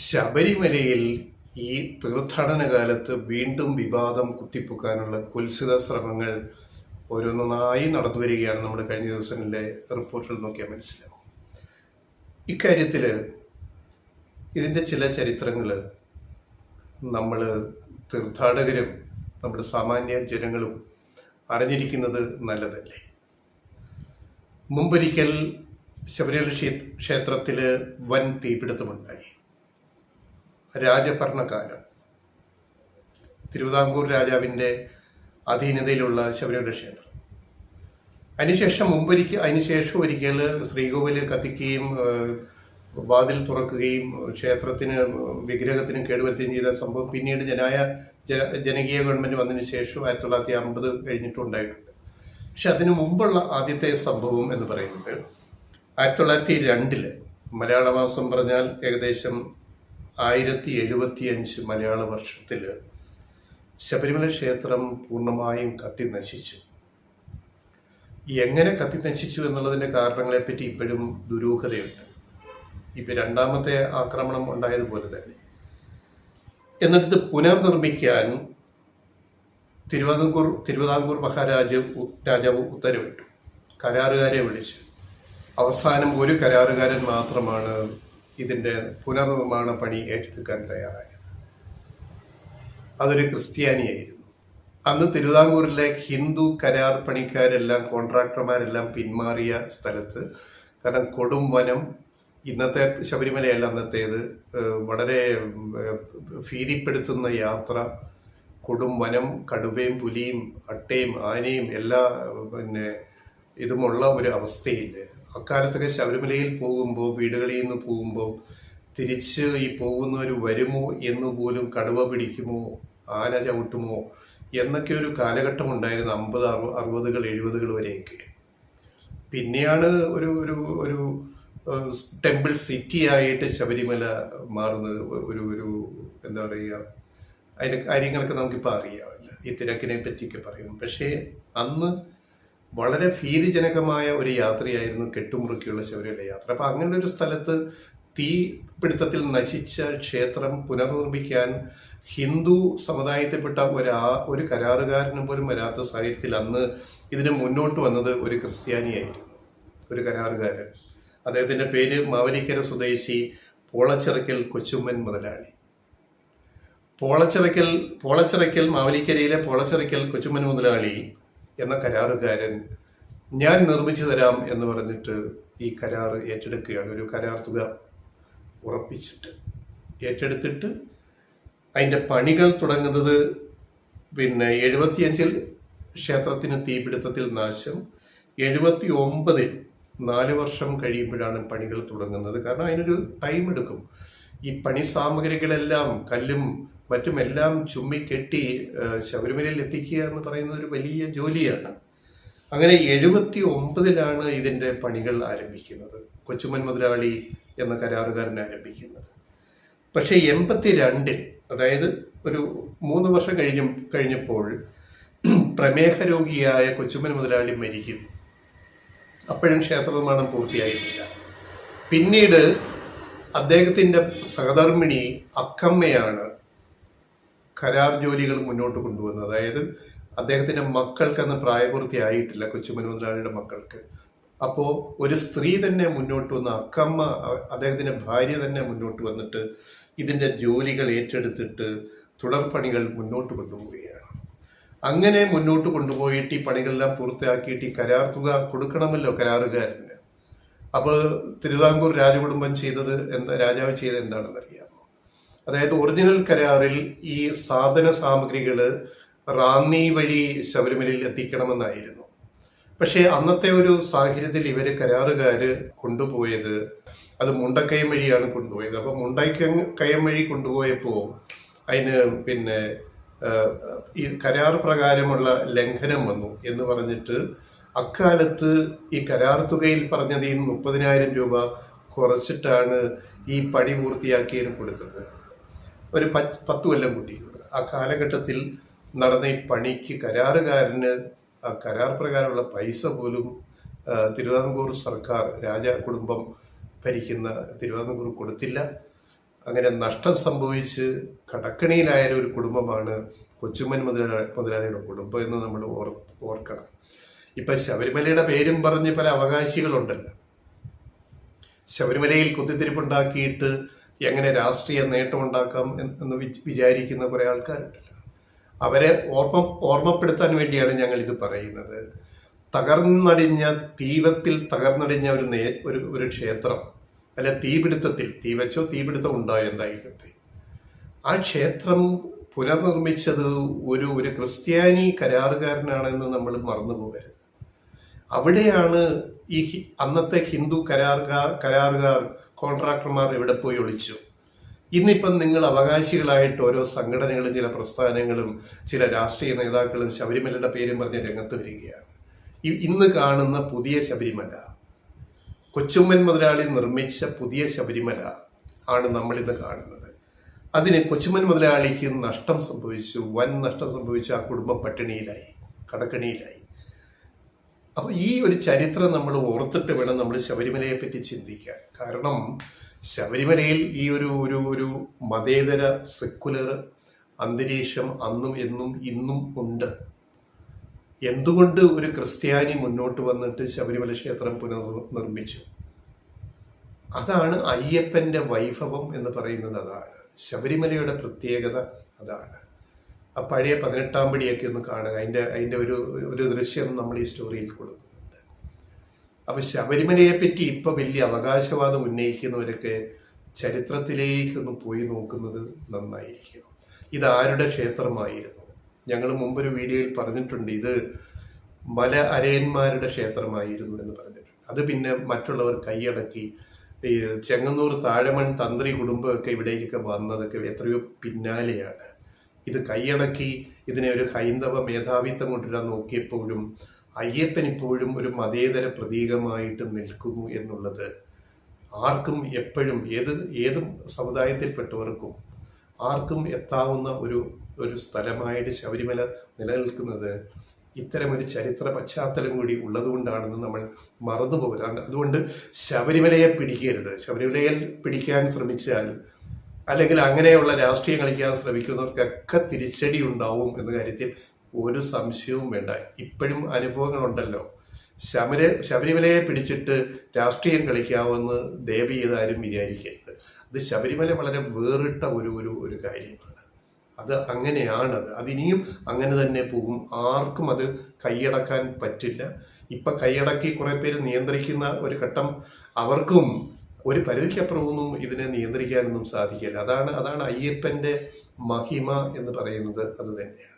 ശബരിമലയിൽ ഈ തീർത്ഥാടന കാലത്ത് വീണ്ടും വിവാദം കുത്തിപ്പൊക്കാനുള്ള കുൽസിത ശ്രമങ്ങൾ ഓരോന്നായി നടന്നു വരികയാണ്. നമ്മൾ കഴിഞ്ഞ ദിവസങ്ങളിലെ റിപ്പോർട്ടിൽ നോക്കിയാൽ മനസ്സിലാവും. ഇക്കാര്യത്തിൽ ഇതിൻ്റെ ചില ചരിത്രങ്ങൾ നമ്മൾ തീർത്ഥാടകരും നമ്മുടെ സാമാന്യ ജനങ്ങളും അറിഞ്ഞിരിക്കുന്നത് നല്ലതല്ലേ. മുമ്പൊരിക്കൽ ശബരിമല ക്ഷേത്രത്തിൽ വൻ തീപിടുത്തമുണ്ടായി. രാജഭരണകാലം, തിരുവിതാംകൂർ രാജാവിൻ്റെ അധീനതയിലുള്ള ശബരിമല ക്ഷേത്രം. അതിനുശേഷം ഒരിക്കൽ ശ്രീകോവില് കത്തിക്കുകയും വാതിൽ തുറക്കുകയും ക്ഷേത്രത്തിന് വിഗ്രഹത്തിന് കേടുവരുത്തുകയും ചെയ്ത സംഭവം പിന്നീട് ജനകീയ ഗവൺമെൻറ് വന്നതിന് ശേഷം 1950 കഴിഞ്ഞിട്ടുണ്ടായിട്ടുണ്ട്. പക്ഷെ അതിനു മുമ്പുള്ള ആദ്യത്തെ സംഭവം എന്ന് പറയുന്നത് 1902 മലയാള മാസം പറഞ്ഞാൽ ഏകദേശം 1075 മലയാള വർഷത്തിൽ ശബരിമല ക്ഷേത്രം പൂർണ്ണമായും കത്തി നശിച്ചു. എങ്ങനെ കത്തി നശിച്ചു എന്നുള്ളതിൻ്റെ കാരണങ്ങളെപ്പറ്റി ഇപ്പോഴും ദുരൂഹതയുണ്ട്. ഇപ്പം രണ്ടാമത്തെ ആക്രമണം ഉണ്ടായതുപോലെ തന്നെ. എന്നിട്ട് പുനർനിർമ്മിക്കാൻ തിരുവിതാംകൂർ രാജാവ് ഉത്തരവിട്ടു. കരാറുകാരെ വിളിച്ചു. അവസാനം ഒരു കരാറുകാരൻ മാത്രമാണ് ഇതിൻ്റെ പുനർനിർമ്മാണ പണി ഏറ്റെടുക്കാൻ തയ്യാറായത്. അതൊരു ക്രിസ്ത്യാനിയായിരുന്നു. അന്ന് തിരുവിതാംകൂറിലെ ഹിന്ദു കരാർ പണിക്കാരെല്ലാം, കോൺട്രാക്ടർമാരെല്ലാം പിന്മാറിയ സ്ഥലത്ത്, കാരണം കൊടും വനം, ഇന്നത്തെ ശബരിമലയല്ല അന്നത്തേത്, വളരെ ഭീതിപ്പെടുത്തുന്ന യാത്ര, കൊടും വനം, കടുവയും പുലിയും അട്ടയും ആനയും എല്ലാ ഇതുമുള്ള ഒരു അവസ്ഥയിൽ അക്കാലത്തൊക്കെ ശബരിമലയിൽ പോകുമ്പോൾ, വീടുകളിൽ നിന്ന് പോകുമ്പോൾ തിരിച്ച് ഈ പോകുന്നവർ വരുമോ എന്ന് പോലും, കടുവ പിടിക്കുമോ, ആന ചവിട്ടുമോ എന്നൊക്കെ ഒരു കാലഘട്ടം ഉണ്ടായിരുന്നു. 50, 60, 70 വരെയൊക്കെ. പിന്നെയാണ് ഒരു ഒരു ഒരു ടെമ്പിൾ സിറ്റി ആയിട്ട് ശബരിമല മാറുന്നത്. ഒരു എന്താ പറയുക, അതിൻ്റെ കാര്യങ്ങളൊക്കെ നമുക്കിപ്പോൾ അറിയാമല്ലോ, ഈ തിരക്കിനെ പറ്റിയൊക്കെ പറയും. പക്ഷേ അന്ന് വളരെ ഭീതിജനകമായ ഒരു യാത്രയായിരുന്നു കെട്ടുമുറുക്കിയുള്ള ശബരിമല യാത്ര. അപ്പം അങ്ങനെ ഒരു സ്ഥലത്ത് തീപിടുത്തത്തിൽ നശിച്ച ക്ഷേത്രം പുനർനിർമ്മിക്കാൻ ഹിന്ദു സമുദായത്തിൽപ്പെട്ട ഒരു കരാറുകാരന് പോലും വരാത്ത സാഹചര്യത്തിൽ അന്ന് ഇതിന് മുന്നോട്ട് വന്നത് ഒരു ക്രിസ്ത്യാനിയായിരുന്നു, ഒരു കരാറുകാരൻ. അദ്ദേഹത്തിൻ്റെ പേര് മാവേലിക്കര സ്വദേശി പോളച്ചിറക്കൽ കൊച്ചുമ്മൻ മുതലാളി. പോളച്ചിറക്കൽ മാവേലിക്കരയിലെ പോളച്ചിറക്കൽ കൊച്ചുമ്മൻ മുതലാളി എന്ന കരാറുകാരൻ ഞാൻ നിർമ്മിച്ചു തരാം എന്ന് പറഞ്ഞിട്ട് ഈ കരാർ ഏറ്റെടുക്കുകയാണ്. ഒരു കരാർ തുക ഉറപ്പിച്ചിട്ട് ഏറ്റെടുത്തിട്ട് അതിൻ്റെ പണികൾ തുടങ്ങുന്നത് 75 ക്ഷേത്രത്തിന് തീപിടുത്തത്തിൽ നാശം, 79 4 വർഷം കഴിയുമ്പോഴാണ് പണികൾ തുടങ്ങുന്നത്. കാരണം അതിനൊരു ടൈം എടുക്കും. ഈ പണി സാമഗ്രികളെല്ലാം, കല്ലും മറ്റുമെല്ലാം ചുമ്മിക്കെട്ടി ശബരിമലയിൽ എത്തിക്കുക എന്ന് പറയുന്നത് ഒരു വലിയ ജോലിയാണ്. അങ്ങനെ 79 ഇതിൻ്റെ പണികൾ ആരംഭിക്കുന്നത്, കൊച്ചുമ്മൻ മുതലാളി എന്ന കരാറുകാരൻ ആരംഭിക്കുന്നത്. പക്ഷേ 82, അതായത് ഒരു 3 വർഷം കഴിഞ്ഞപ്പോൾ പ്രമേഹ രോഗിയായ കൊച്ചുമ്മൻ മുതലാളി മരിക്കും. അപ്പോഴും ക്ഷേത്ര നിർമ്മാണം പൂർത്തിയായിട്ടില്ല. പിന്നീട് അദ്ദേഹത്തിൻ്റെ സഹധർമ്മിണി അക്കമ്മയാണ് കരാർ ജോലികൾ മുന്നോട്ട് കൊണ്ടുവന്നത്. അതായത് അദ്ദേഹത്തിൻ്റെ മക്കൾക്കന്ന് പ്രായപൂർത്തിയായിട്ടില്ല, കൊച്ചുമ്മൻ മുതലാളിയുടെ മക്കൾക്ക്. അപ്പോൾ ഒരു സ്ത്രീ തന്നെ മുന്നോട്ട് വന്ന അക്കമ്മ, അദ്ദേഹത്തിൻ്റെ ഭാര്യ തന്നെ മുന്നോട്ട് വന്നിട്ട് ഇതിൻ്റെ ജോലികൾ ഏറ്റെടുത്തിട്ട് തുടർപണികൾ മുന്നോട്ട് കൊണ്ടുപോവുകയാണ്. അങ്ങനെ മുന്നോട്ട് കൊണ്ടുപോയിട്ട് ഈ പണികളെല്ലാം പൂർത്തിയാക്കിയിട്ട് ഈ കരാർ തുക കൊടുക്കണമല്ലോ കരാറുകാരന്. അപ്പോൾ തിരുവിതാംകൂർ രാജകുടുംബം രാജാവ് ചെയ്തത് എന്താണെന്നറിയാമോ? അതായത് ഒറിജിനൽ കരാറിൽ ഈ സാധന സാമഗ്രികൾ റാന്നി വഴി ശബരിമലയിൽ എത്തിക്കണമെന്നായിരുന്നു. പക്ഷേ അന്നത്തെ ഒരു സാഹചര്യത്തിൽ കരാറുകാർ കൊണ്ടുപോയത് അത് മുണ്ടക്കയം വഴിയാണ് കൊണ്ടുപോയത്. അപ്പോൾ മുണ്ടക്കയം വഴി കൊണ്ടുപോയപ്പോൾ അതിന് ഈ കരാർ പ്രകാരമുള്ള ലംഘനം വന്നു എന്ന് പറഞ്ഞിട്ട് അക്കാലത്ത് ഈ കരാർ തുകയിൽ പറഞ്ഞത് 30,000 രൂപ കുറച്ചിട്ടാണ് ഈ പണി പൂർത്തിയാക്കിയതിന് കൊടുത്തത്. ഒരു 10 കൊല്ലം കൂട്ടിയിട്ടുണ്ട്. ആ കാലഘട്ടത്തിൽ നടന്ന ഈ പണിക്ക് കരാറുകാരന് ആ കരാർ പ്രകാരമുള്ള പൈസ പോലും തിരുവിതാംകൂർ സർക്കാർ രാജ കുടുംബം ഭരിക്കുന്ന തിരുവിതാംകൂർ കൊടുത്തില്ല. അങ്ങനെ നഷ്ടം സംഭവിച്ച് കടക്കണിയിലായ ഒരു കുടുംബമാണ് കൊച്ചുമ്മൻ മുതലാളിയുടെ കുടുംബം എന്ന് നമ്മൾ ഓർക്കണം. ഇപ്പം ശബരിമലയുടെ പേരും പറഞ്ഞ് പല അവകാശികളുണ്ടല്ലോ. ശബരിമലയിൽ കുത്തിത്തിരിപ്പുണ്ടാക്കിയിട്ട് എങ്ങനെ രാഷ്ട്രീയ നേട്ടമുണ്ടാക്കാം എന്ന് വിചാരിക്കുന്ന കുറേ ആൾക്കാരുണ്ടല്ലോ. അവരെ ഓർമ്മപ്പെടുത്താൻ വേണ്ടിയാണ് ഞങ്ങൾ ഇത് പറയുന്നത്. തകർന്നടിഞ്ഞ തീവെപ്പിൽ തകർന്നടിഞ്ഞ ഒരു ക്ഷേത്രം, അല്ല തീപിടുത്തത്തിൽ, തീപിടുത്തം ഉണ്ടായോ എന്തായിക്കട്ടെ, ആ ക്ഷേത്രം പുനർനിർമ്മിച്ചത് ഒരു ക്രിസ്ത്യാനി കരാറുകാരനാണെന്ന് നമ്മൾ മറന്നു പോകരുത്. അവിടെയാണ് ഈ അന്നത്തെ ഹിന്ദു കരാറുകാർ കോൺട്രാക്ടർമാർ എവിടെ പോയി ഒളിച്ചു. ഇന്നിപ്പം നിങ്ങൾ അവകാശികളായിട്ട് ഓരോ സംഘടനകളും ചില പ്രസ്ഥാനങ്ങളും ചില രാഷ്ട്രീയ നേതാക്കളും ശബരിമലയുടെ പേരും പറഞ്ഞ് രംഗത്ത് വരികയാണ്. ഇന്ന് കാണുന്ന പുതിയ ശബരിമല, കൊച്ചുമ്മൻ മുതലാളി നിർമ്മിച്ച പുതിയ ശബരിമല ആണ് നമ്മളിന്ന് കാണുന്നത്. അതിന് കൊച്ചുമ്മൻ മുതലാളിക്ക് നഷ്ടം സംഭവിച്ചു, വൻ നഷ്ടം സംഭവിച്ചു. ആ കുടുംബം പട്ടിണിയിലായി, കടക്കണിയിലായി. അപ്പോൾ ഈ ഒരു ചരിത്രം നമ്മൾ ഓർത്തിട്ട് വേണം നമ്മൾ ശബരിമലയെ പറ്റി ചിന്തിക്കാൻ. കാരണം ശബരിമലയിൽ ഈ ഒരു മതേതര സെക്കുലർ അന്തരീക്ഷം അന്നും എന്നും ഇന്നും ഉണ്ട്. എന്തുകൊണ്ട് ഒരു ക്രിസ്ത്യാനി മുന്നോട്ട് വന്നിട്ട് ശബരിമല ക്ഷേത്രം പുനർനിർമ്മിച്ചു? അതാണ് അയ്യപ്പൻ്റെ വൈഭവം എന്ന് പറയുന്നത്. അതാണ് ശബരിമലയുടെ പ്രത്യേകത. അതാണ് ആ പഴയ 18-ാം പടിയൊക്കെ ഒന്ന് കാണുക. അതിൻ്റെ ഒരു ദൃശ്യം നമ്മൾ ഈ സ്റ്റോറിയിൽ കൊടുക്കുന്നുണ്ട്. അപ്പം ശബരിമലയെ പറ്റി ഇപ്പോൾ വലിയ അവകാശവാദം ഉന്നയിക്കുന്നവരൊക്കെ ചരിത്രത്തിലേക്കൊന്ന് പോയി നോക്കുന്നത് നന്നായിരിക്കും. ഇതാരുടെ ക്ഷേത്രമായിരുന്നു? ഞങ്ങൾ മുമ്പൊരു വീഡിയോയിൽ പറഞ്ഞിട്ടുണ്ട്, ഇത് മല അരയന്മാരുടെ ക്ഷേത്രമായിരുന്നു എന്ന് പറഞ്ഞിട്ടുണ്ട്. അത് പിന്നെ മറ്റുള്ളവർ കൈയടക്കി. ഈ ചെങ്ങന്നൂർ താഴമൺ തന്ത്രി കുടുംബമൊക്കെ ഇവിടേക്കൊക്കെ വന്നതൊക്കെ എത്രയോ പിന്നാലെയാണ്. ഇത് കൈയടക്കി ഇതിനെ ഒരു ഹൈന്ദവ മേധാവിത്വം കൊണ്ടുവരാൻ നോക്കിയപ്പോഴും അയ്യപ്പൻ ഇപ്പോഴും ഒരു മതേതര പ്രതീകമായിട്ട് നിൽക്കുന്നു എന്നുള്ളത് ആർക്കും എപ്പോഴും ഏതും സമുദായത്തിൽപ്പെട്ടവർക്കും ആർക്കും എത്താവുന്ന ഒരു സ്ഥലമായിട്ട് ശബരിമല നിലനിൽക്കുന്നത് ഇത്തരമൊരു ചരിത്ര പശ്ചാത്തലം കൂടി ഉള്ളതുകൊണ്ടാണെന്ന് നമ്മൾ മറന്നുപോകലാണ്. അതുകൊണ്ട് ശബരിമലയെ പിടിക്കരുത്. ശബരിമലയിൽ പിടിക്കാൻ ശ്രമിച്ചാൽ അല്ലെങ്കിൽ അങ്ങനെയുള്ള രാഷ്ട്രീയം കളിക്കാൻ ശ്രമിക്കുന്നവർക്കൊക്കെ തിരിച്ചടി ഉണ്ടാവും എന്ന കാര്യത്തിൽ ഒരു സംശയവും വേണ്ട. ഇപ്പോഴും അനുഭവങ്ങളുണ്ടല്ലോ. ശബരിമലയെ പിടിച്ചിട്ട് രാഷ്ട്രീയം കളിക്കാമെന്ന് ദേവി ചെയ്താരും വിചാരിക്കരുത്. അത് ശബരിമല വളരെ വേറിട്ട ഒരു കാര്യമാണ്. അത് അങ്ങനെയാണത്. അതിനിയും അങ്ങനെ തന്നെ പോകും. ആർക്കും അത് കൈയടക്കാൻ പറ്റില്ല. ഇപ്പം കൈയടക്കി കുറേ പേര് നിയന്ത്രിക്കുന്ന ഒരു ഘട്ടം അവർക്കും ഒരു പരിധിക്കപ്പുറമൊന്നും ഇതിനെ നിയന്ത്രിക്കാനൊന്നും സാധിക്കില്ല. അതാണ് അയ്യപ്പൻ്റെ മഹിമ എന്ന് പറയുന്നത്. അത് തന്നെയാണ്.